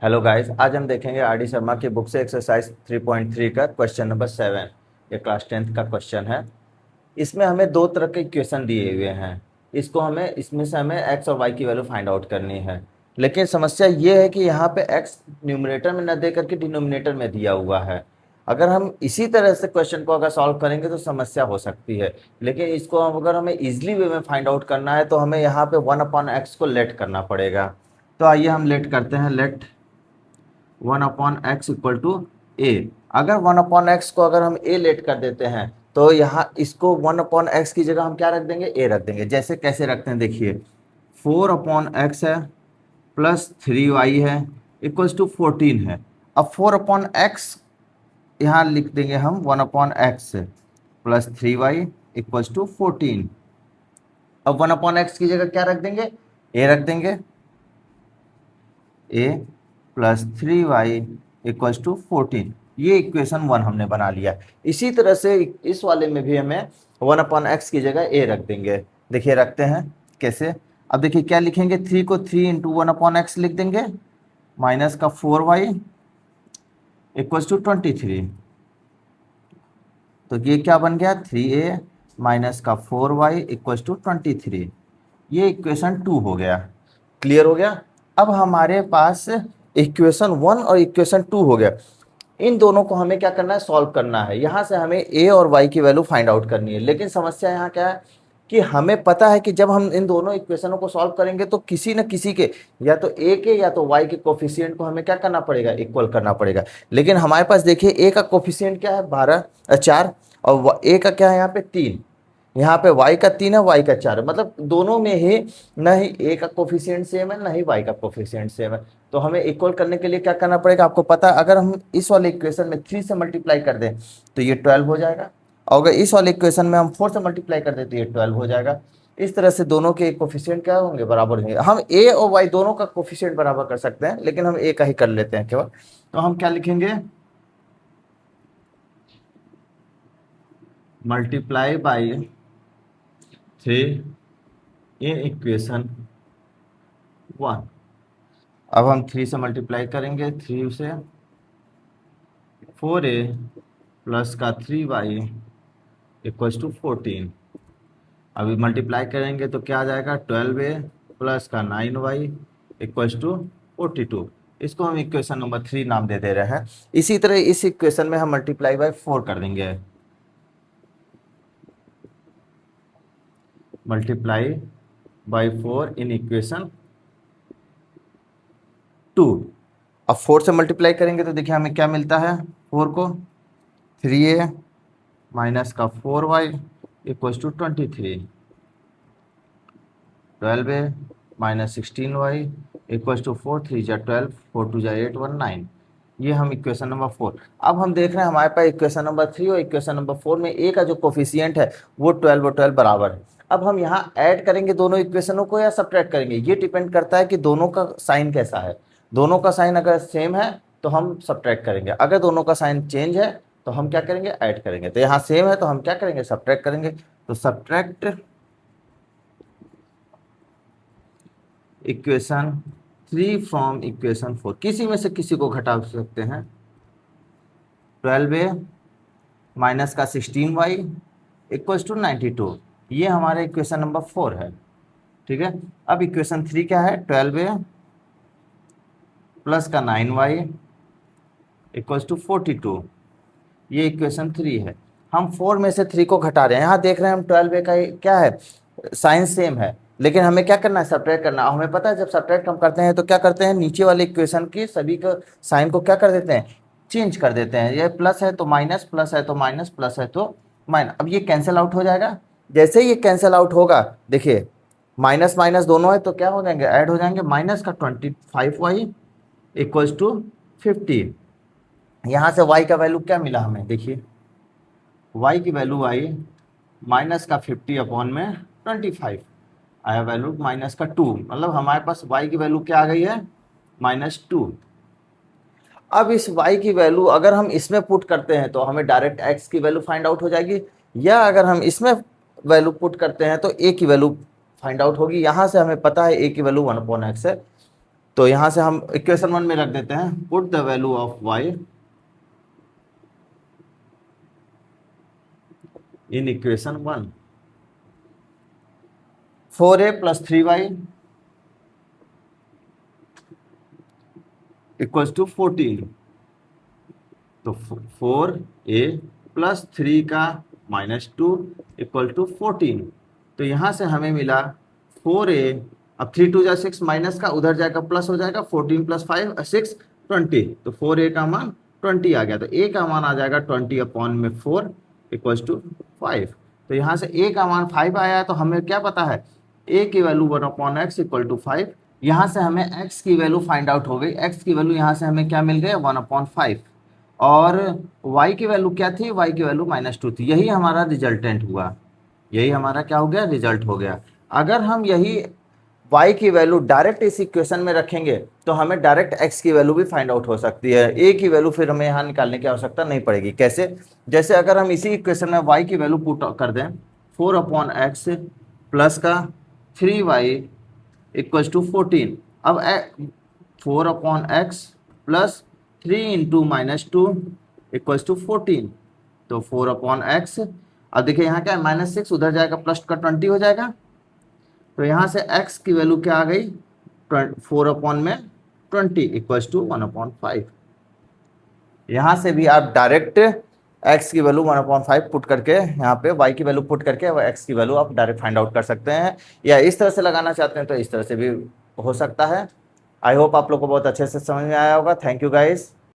Hello guys, आज हम देखेंगे आर डी शर्मा की बुक से एक्सरसाइज 3.3 का क्वेश्चन नंबर 7। ये क्लास 10th का क्वेश्चन है। इसमें हमें दो तरह के इक्वेशन दिए हुए हैं। इसमें से हमें एक्स और वाई की वैल्यू फाइंड आउट करनी है। लेकिन समस्या ये है कि यहाँ पे एक्स न्यूमरेटर में न दे करके डिनोमिनेटर में दिया हुआ है। अगर हम इसी तरह से क्वेश्चन को अगर सॉल्व करेंगे तो समस्या हो सकती है। लेकिन इसको अगर हमें इजिली वे में फाइंड आउट करना है तो हमें यहाँ पे 1/x को लेट करना पड़ेगा। तो आइए हम लेट करते हैं। लेट 1/x इक्वल टू ए। अगर 1/x को अगर हम ए लेट कर देते हैं तो यहाँ इसको 1/x की जगह हम क्या रख देंगे, ए रख देंगे। जैसे कैसे रखते हैं देखिए, 4/x है प्लस 3y है इक्वल्स टू 14 है। अब 4/x यहाँ लिख देंगे हम 1/x plus 3y equals to 14। अब 1/x की जगह क्या रख देंगे, ए रख देंगे। ए प्लस 3y इक्वल्स टू 14। ये इक्वेशन 1 हमने बना लिया। इसी तरह से इस वाले में भी हमें 1/x की जगह ए रख देंगे। देखिए रखते हैं कैसे। अब देखिए क्या लिखेंगे, 3 को 3 इंटू 1/x लिख देंगे, माइनस का 4y इक्वल्स टू 23। तो ये क्या बन गया, 3a माइनस का 4y इक्वल्स टू 23। ये इक्वेशन 2 हो गया। क्लियर हो गया। अब हमारे पास इक्वेशन 1 और इक्वेशन 2 हो गया। इन दोनों को हमें क्या करना है, सॉल्व करना है। यहाँ से हमें ए और वाई की वैल्यू फाइंड आउट करनी है। लेकिन समस्या यहाँ क्या है कि हमें पता है कि जब हम इन दोनों इक्वेशनों को सॉल्व करेंगे तो किसी न किसी के, या तो ए के या तो वाई के कोफिशिएंट को हमें क्या करना पड़ेगा, इक्वल करना पड़ेगा। लेकिन हमारे पास देखिए ए का कोफिशिएंट क्या है, 4, और ए का क्या है यहाँ पे 3। यहाँ पे y का 3 है, y का 4 है। मतलब दोनों में ही न ही a का कोफिशिएंट सेम है, न ही y का कोफिशिएंट सेम है। तो हमें इक्वल करने के लिए क्या करना पड़ेगा, आपको पता है। अगर हम इस वाले इक्वेशन में 3 से मल्टीप्लाई कर दें तो ये 12 हो जाएगा, और अगर इस वाले इक्वेशन में हम 4 से मल्टीप्लाई कर दें तो ये 12 हो जाएगा। इस तरह से दोनों के कोफिशिएंट क्या होंगे, बराबर होंगे। हम a और y दोनों का कोफिशिएंट बराबर कर सकते हैं, लेकिन हम a का ही कर लेते हैं केवल। तो हम क्या लिखेंगे, मल्टीप्लाई बाई 3 इन इक्वेशन 1। अब हम 3 से मल्टीप्लाई करेंगे, 3 से 4a प्लस का 3y इक्वल्स टू 14। अभी मल्टीप्लाई करेंगे तो क्या आ जाएगा, 12a प्लस का 9y इक्वल्स टू 42। इसको हम इक्वेशन नंबर 3 नाम दे दे रहे हैं। इसी तरह इस इक्वेशन में हम मल्टीप्लाई बाय 4 कर देंगे। Multiply by 4 in equation 2। अब 4 से मल्टीप्लाई करेंगे तो देखिए हमें क्या मिलता है, 4 को 3a माइनस का 4y equals to 23। 12a minus 16y equals to 4 3 जा 12, 4 2 जा 8 1 9। ये हम इक्वेशन नंबर 4। अब हम देख रहे हैं हमारे पास इक्वेशन नंबर 3 और इक्वेशन नंबर 4 में a का जो कोफिशिएंट है वो 12 और 12 बराबर है। अब हम यहाँ ऐड करेंगे दोनों इक्वेशनों को या सब्ट्रैक्ट करेंगे, ये डिपेंड करता है कि दोनों का साइन कैसा है। दोनों का साइन अगर सेम है तो हम सब्ट्रैक्ट करेंगे, अगर दोनों का साइन चेंज है तो हम क्या करेंगे, ऐड करेंगे। तो यहाँ सेम है तो हम क्या करेंगे, सब्ट्रैक्ट करेंगे। तो सब्ट्रैक्ट इक्वेशन 3 फ्रॉम इक्वेशन 4, किसी में से किसी को घटा सकते हैं। 12a माइनस का 16y इक्वल्स टू 92। ये हमारे इक्वेशन नंबर 4 है। ठीक है। अब इक्वेशन 3 क्या है, 12a प्लस का 9y इक्वल्स टू 42। ये इक्वेशन 3 है। हम 4 में से 3 को घटा रहे हैं। यहाँ देख रहे हैं हम 12a का क्या है, साइन सेम है, लेकिन हमें क्या करना है, सब्ट्रैक्ट करना। हमें पता है जब सब्ट्रैक्ट हम करते हैं तो क्या करते हैं, नीचे वाले इक्वेशन की सभी का साइन को क्या कर देते हैं, चेंज कर देते हैं। ये प्लस है तो माइनस, प्लस है तो माइनस, प्लस है तो माइनस। अब ये कैंसिल आउट हो जाएगा। जैसे ही ये कैंसिल आउट होगा, देखिए माइनस माइनस दोनों है तो क्या हो जाएंगे, ऐड हो जाएंगे। माइनस का 25y इक्वल्स टू 50। यहाँ से y का वैल्यू क्या मिला हमें, देखिए y की वैल्यू आई माइनस का 50/25 आया, वैल्यू माइनस का 2। मतलब हमारे पास y की वैल्यू क्या आ गई है, -2। अब इस y की वैल्यू अगर हम इसमें पुट करते हैं तो हमें डायरेक्ट x की वैल्यू फाइंड आउट हो जाएगी, या अगर हम इसमें वैल्यू पुट करते हैं तो a की वैल्यू फाइंड आउट होगी। यहाँ से हमें पता है a की वैल्यू 1/x है। तो यहाँ से हम इक्वेशन 1 में रख देते हैं, put the value of y in equation 1। 4a plus 3y equals to 14। तो 4a प्लस 3 का -2 इक्वल टू 14। तो यहाँ से हमें मिला 4a, अब 3 2 जा 6, माइनस का उधर जाएगा प्लस हो जाएगा, 14 प्लस 5 6 20। तो 4a का मान 20 आ गया। तो a का मान आ जाएगा 20 अपॉन में 4 इक्वल्स टू 5। तो यहाँ से a का मान 5 आया है, तो हमें क्या पता है, a की value 1 upon x equal to 5। यहाँ से हमें x की वैल्यू फाइंड आउट हो गई। x की वैल्यू यहाँ से हमें क्या मिल गया, 1 अपॉन 5। और y की वैल्यू क्या थी, y की वैल्यू -2 थी। यही हमारा रिजल्टेंट हुआ, यही हमारा क्या हो गया, रिजल्ट हो गया। अगर हम यही y की वैल्यू डायरेक्ट इस इक्वेशन में रखेंगे तो हमें डायरेक्ट x की वैल्यू भी फाइंड आउट हो सकती है। a की वैल्यू फिर हमें यहाँ निकालने की आवश्यकता नहीं पड़ेगी। कैसे, जैसे अगर हम इसी इक्वेशन में y की वैल्यू पुट कर दें 4 अपॉन एक्स प्लस का 3y इक्वल्स टू 14। अब 4 upon x plus 3 into -2 equals to 14। तो 4 अपॉन एक्स, अब देखिए यहाँ क्या है, -6 उधर जाएगा प्लस का 20 हो जाएगा। तो यहाँ से x की वैल्यू क्या आ गई, 4 अपॉन में 20 इक्वल्स टू 1 अपॉन 5। यहाँ से भी आप डायरेक्ट x की वैल्यू 1 अपॉन 5 पुट करके, यहाँ पे y की वैल्यू पुट करके x की वैल्यू आप डायरेक्ट फाइंड आउट कर सकते हैं, या इस तरह से लगाना चाहते हैं तो इस तरह से भी हो सकता है। आई होप आप लोग को बहुत अच्छे से समझ में आया होगा। Thank you guys.